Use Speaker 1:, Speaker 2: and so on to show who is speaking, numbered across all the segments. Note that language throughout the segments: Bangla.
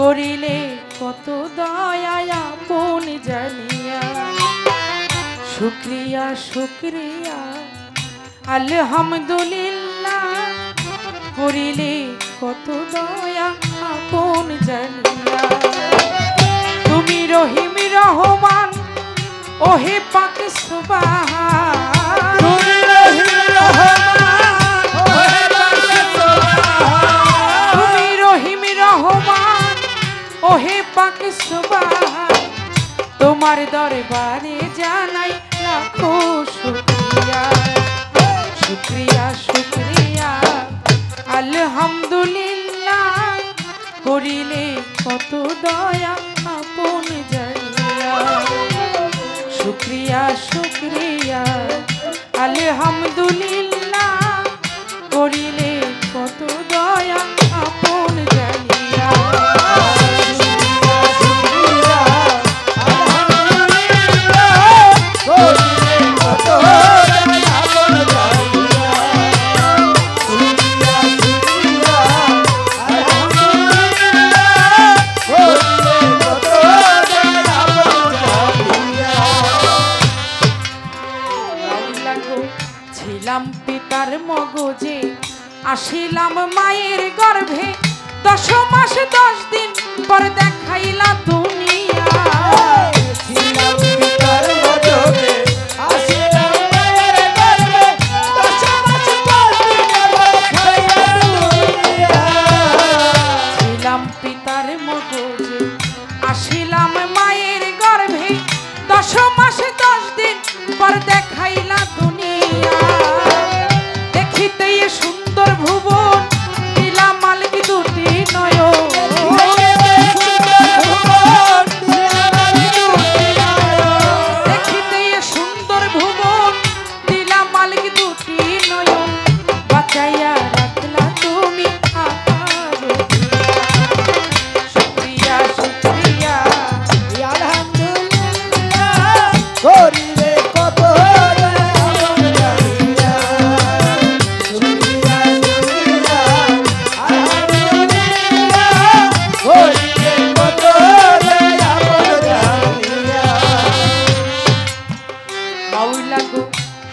Speaker 1: করিলে কত দয়া আপন জানিয়া শুকরিয়া শুকরিয়া আলহামদুলিল্লাহ করিলে কত দয়া আপন জানিয়া তুমি রহিম রহমান ওহে পাক সুবহান তুমি রহিম রহমান ওহে পাক সুবহান তুমি রহিম রহমান ওহে পাক সুবহান তোমার দরবারে জানাই লাখো শুকরিয়া শুকরিয়া শুকরিয়া আলহামদুলিল্লাহ করিলে কত দয়া আপন জানিয়া শুকরিয়া শুকরিয়া আলহামদুলিল্লাহ করিলে কত দয়া আপন জানিয়া ছিলাম পিতার মগজে আসিলাম মায়ের গর্ভে 10 মাস 10 দিন পর দেখাইলা দুনিয়া ছিলাম পিতার মগজে আসিলাম মায়ের গর্ভে 10 মাস 10 দিন পর দেখাইলা দুনিয়া ছিলাম পিতার মগজে আসিলাম মায়ের গর্ভে 10 মাস 10 দিন পর দেখাইলা দুনিয়া দেখিতে সুন্দর ভুবন দিলা মালিক দুটি নয়ন দেখিতে সুন্দর ভুবন দিলা মালিক দুটি নয়ন বাঁচাইয়া রাখলা তুমি শুকরিয়া শুকরিয়া আলহামদুলিল্লাহ করিলে কত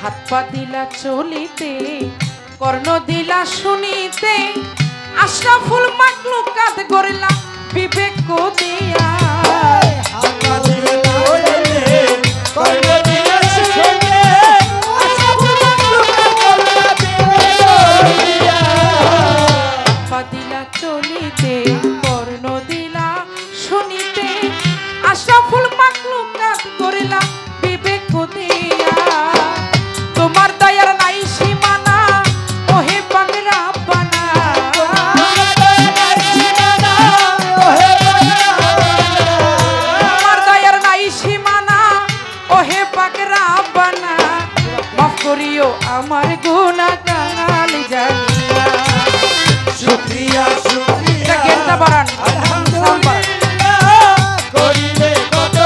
Speaker 1: হাত পা দিলা চলিতে কর্ণ দিলা শুনিতে আশরাফুল মাখলুকাত গড়লা বিবেক দিয়া হাত পা দিলা চলিতে কর্ণ দিলা শুনিতে আশরাফুল মাখলুকাত গড়লা বিবেক দিয়া হাত পা দিলা চলিতে কর্ণ দিলা শুনিতে আশরাফুল মাখলুকাত গড়লা বিবেক দিয়া তোমার দয়ার নাই সীমানা ওহে পাক রব্বানা তোমার দয়ার নাই সীমানা ওহে পাক রব্বানা মাফ করিও আমার গুনাহ কাল জানিয়া শুকরিয়া শুকরিয়া কেনটা বাড়ান আলহামদুলিল্লাহ করিলে কত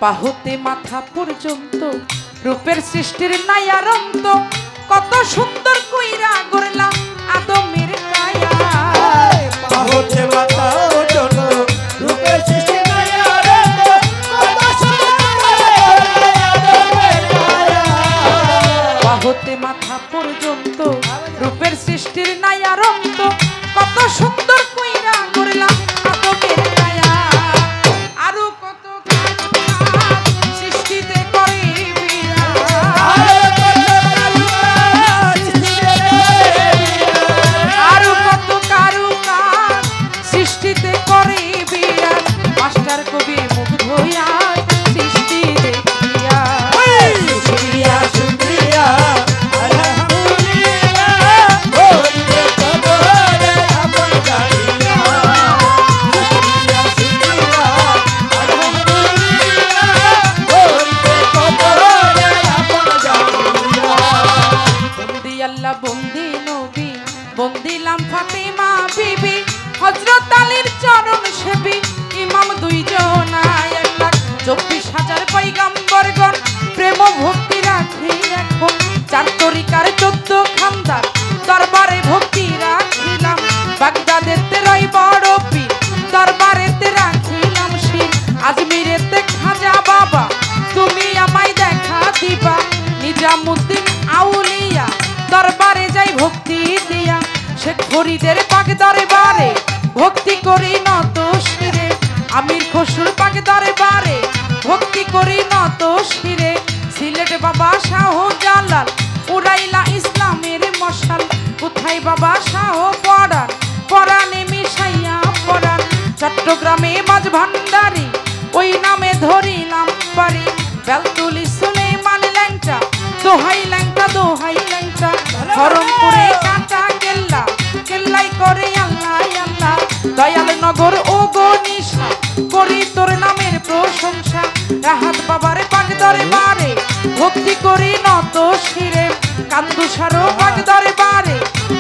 Speaker 1: পাহতে মাথা পর্যন্ত রূপের সৃষ্টির নাই আরন্ত কত সুন্দর কইরা গড়লা আদমের কায়া পাহতে মাথা পর্যন্ত রূপের সৃষ্টির নাই আরন্ত কত সুন্দর আদমের কায়া পাহতে মাথা পর্যন্ত রূপের সৃষ্টির নাই আরন্ত কত সুন্দর কইরা গড়লা আদমের কায়া আরো কত সৃষ্টিতে করিবি আজমিরেতে খাজা বাবা তুমি আমায় দেখা দিবা নিজামুদ্দিন আউলিয়া দরবারে যাই ভক্তি দিয়া শেখ ফরিদের পাক দরবারে ভক্তি করি নত শিরে আমির খসরুর পাক দরবারে ভক্তি করি নত শিরে সিলেট বাবা শাহজালাল উড়াইলা ইসলামের মশাল কোথায় বাবা শাহ পরাণ পরাণে মিশাইয়া পরাণ চট্টগ্রামে মাঝ ভান্ডারি ওই নামে ধরিলাম পারি বেলতুলি সুলেমান ল্যাংটা দোহাই ল্যাংটা হরমপুরে কাঁটা কেল্লা কেল্লাই করে আল্লাহ আল্লাহ দয়াল নগর ও গনিশা করি তোর নামের প্রশংসা রাহাত বাবার পাক দরবারে ভক্তি করি নত শিরে কান্দুসারো পাক দরবারে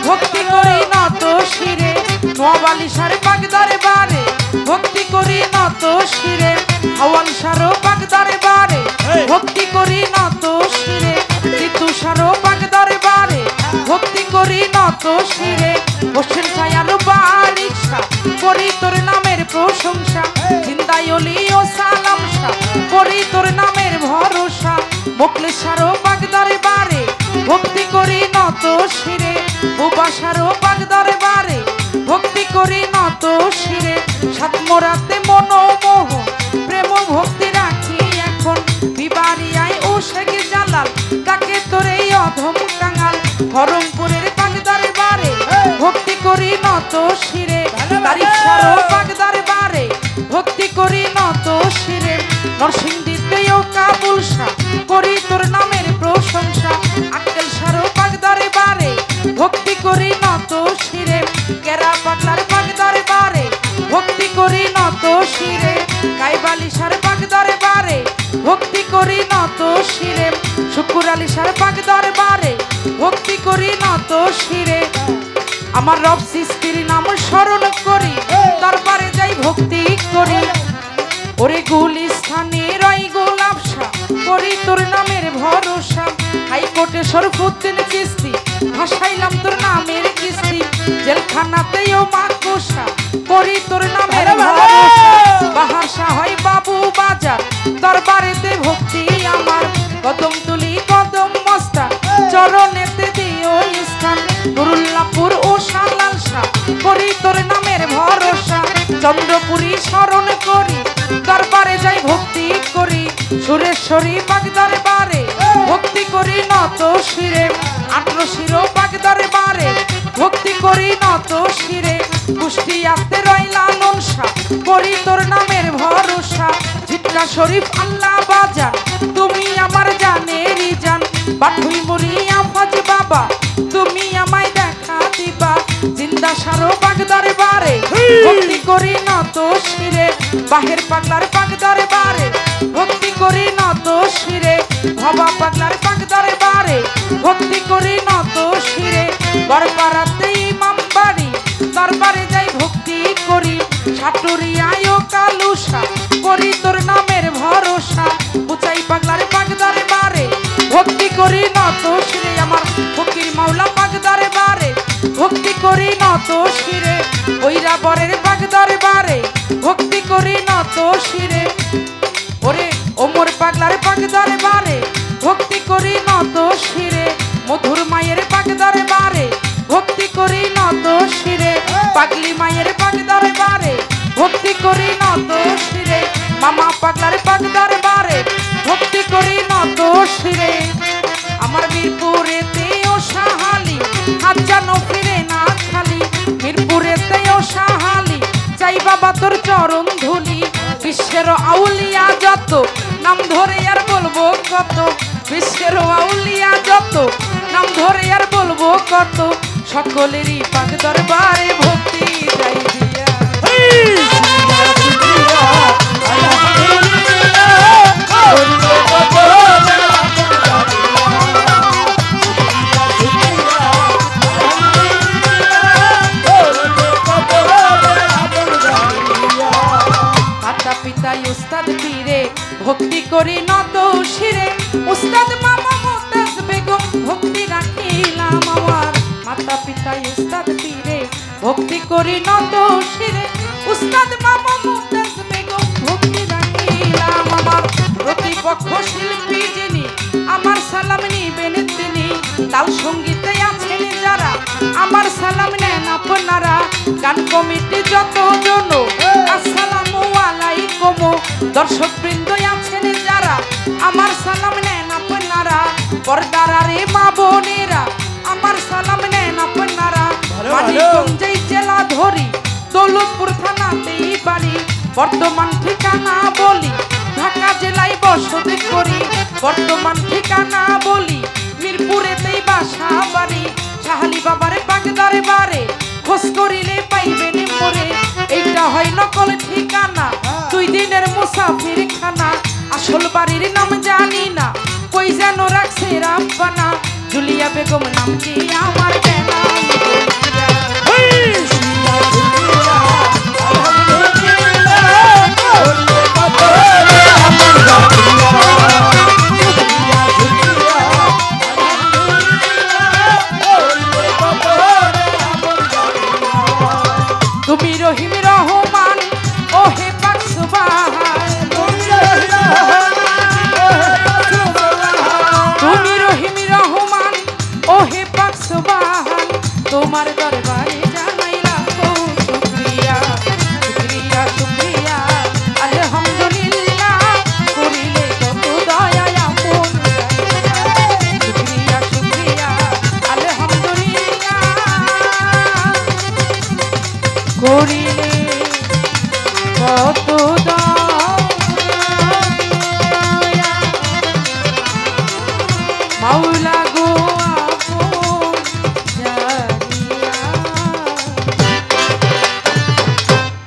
Speaker 1: ভক্তি করি নত শিরে নোয়াবালিশার পাক দরবারে ভক্তি করি নত শিরে হাওয়ালশারো পাক দরবারে ভক্তি করি নত শিরে তিতুসারো পাক দরবারে ভক্তি করি নত শিরে হোসেন ছায়ার বারিশা করি তোর নামের প্রশংসা জিন্দাই অলি ও সালাম শাহ করি তোর নামের ভরসা মোকলেশারো পাক দরবারে ভক্তি করি নত শিরে উবাসারো পাক দরবারে ভক্তি করি নত শিরে সাতমোরাতে মনোমোহ প্রেম ভক্তি রাখি এখন বিবারিয়ায় ও শেখ জালাল তাকে তোরে অধম কাঙাল হরমপুরের পাক দরবারে ভক্তি করি নত শিরে তারিফসারো পাক দরবারে ভক্তি করি নত শিরে নরসিংদীতে ও কাবুল শাহ করি তোর নামের প্রশংসা আক্কেল সারো পাক দরবারে ভক্তি করি নত শিরে কেরা পাগলার পাক দরবারে ভক্তি করি নত শিরে কাইবালিশার পাক দরবারে ভক্তি করি নত শিরে শুকুর আলীশার পাক দরবারে ভক্তি করি নত শিরে আমার রব সৃষ্টির নাম স্মরণ করি দরবারে যাই ভক্তি করি ওরে গুলিস্থানে রই গোলাপ শাহ করি তোর নামের ভরসা হাইকোর্টে শরফুদ্দিন চিস্তি ভাসাইলাম তোর নামের কিস্তি জেলখানাতেও মাকুসা করি তোর নামের ভরসা বাহার শাহ হয় বাবু বাজার দরবারেতে ভক্তি আমার কদম তুলি কদম মস্তা চরণেতে দিও স্থান নুরুল্লাহপুর ও শাহলাল শাহ করি তোর নামের ভরসা চন্দ্রপুরী স্মরণ করি দরবারে যাই ভক্তি করি সুরেশ্বরী পাক দরবারে ভক্তি করি নত শিরে আটলো শিরো পাক দরবারে ভক্তি করি নত শিরে কুষ্টিয়াতে রইলা ননসা করি তোর নামের ভরসা ঝিটকা শরীফ আল্লাহ বাজার তুমি আমার জানেরই জান বাঠুই মরিয়া ফাজ বাবা তুমি আমায় দেখা দিবা জিন্দা সারো পাক দরবারে ভক্তি করি নত শিরে বাহের পাগলার পাক দরবারে ভক্তি করি নত শিরে ভবা পাগলার পাক দরবারে ভক্তি করি নত শিরে বরপাড়াতে ইমাম বাড়ি দরবারে যাই ভক্তি করি সাটুরিয়ায় ও কালুসা করি তোর নামের ভরসা উচাই পাগলার পাক দরবারে ভক্তি করি নত শিরে আমার ফকির মাওলা পাক দরবারে ভক্তি করি নত শিরে ওইরা বরের পাক দরবারে ভক্তি করি নত শিরে ওরে ওমর পাগলার পাক দরবারে ভক্তি করি নত শিরে মধুর মায়ের পাক দরবারে ভক্তি করি নত শিরে পাগলি মায়ের পাক দরবারে ভক্তি করি নত শিরে মামা পাগলার পাক দরবারে ভক্তি করি নত শিরে আমার মিরপুরেতে ও শাহালি হাত যেন ফিরে না খালি মিরপুরেতে ও শাহালি চাই বাবা তোর চরণ ধুলি বিশ্বের আউলিয়া যত নাম ধরে আর বলবো কত বিশ্বের আউলিয়া যত নাম ধরে আর বলবো কত সকলেরই পাক দরবারে ভক্তি যাই দিয়া উস্তাদ পীরে ভক্তি করি নত শিরে উস্তাদ মামা মুমতাজ বেগম ভক্তি রাখিলাম আমার মাতা পিতা উস্তাদ পীরে ভক্তি করি নত শিরে উস্তাদ মামা মুমতাজ বেগম ভক্তি রাখিলাম আমার প্রতিপক্ষ শিল্পী যিনি আমার সালাম নিবেন তিনি তাল সঙ্গীতে আছেন যারা আমার সালাম নেন আপনারা গান কমিটি যতজন আসসালামু আলাইকুম দর্শক বৃন্দ আছেন যারা আমার সালাম নেন আপনারা পর্দার আরে মা বোনেরা আমার সালাম নেন আপনারা মানিকগঞ্জে জেলা ধরি দৌলতপুর থানাতেই বাড়ি বর্তমান ঠিকানা বলি ঢাকা জেলায় বসতি করি বর্তমান ঠিকানা বলি মিরপুরেতেই বাসা বাড়ি শাহালি বাবার বাগদারে বারে খোঁজ করিলে পাইবেন মোরে এইটা হয় নকল ঠিকানা 2 দিনের মুসাফির খানা আসল বাড়ির নাম জানি না কই যেন রাখছে রাব্বানা জুলিয়া বেগম নামটি আমার কেনা তুমি রহিম রহমান ও হে পাক সুবহান তুমি রহিম রহমান ও হে পাক সুবহান তোমার দরবারে জানাই লাখো শুকরিয়া শুকরিয়া শুকরিয়া আলহামদুলিল্লাহ করিলে কত দয়া আপন শুকরিয়া শুকরিয়া আলহামদুলিল্লাহ করিলে কত দয়া মাওলা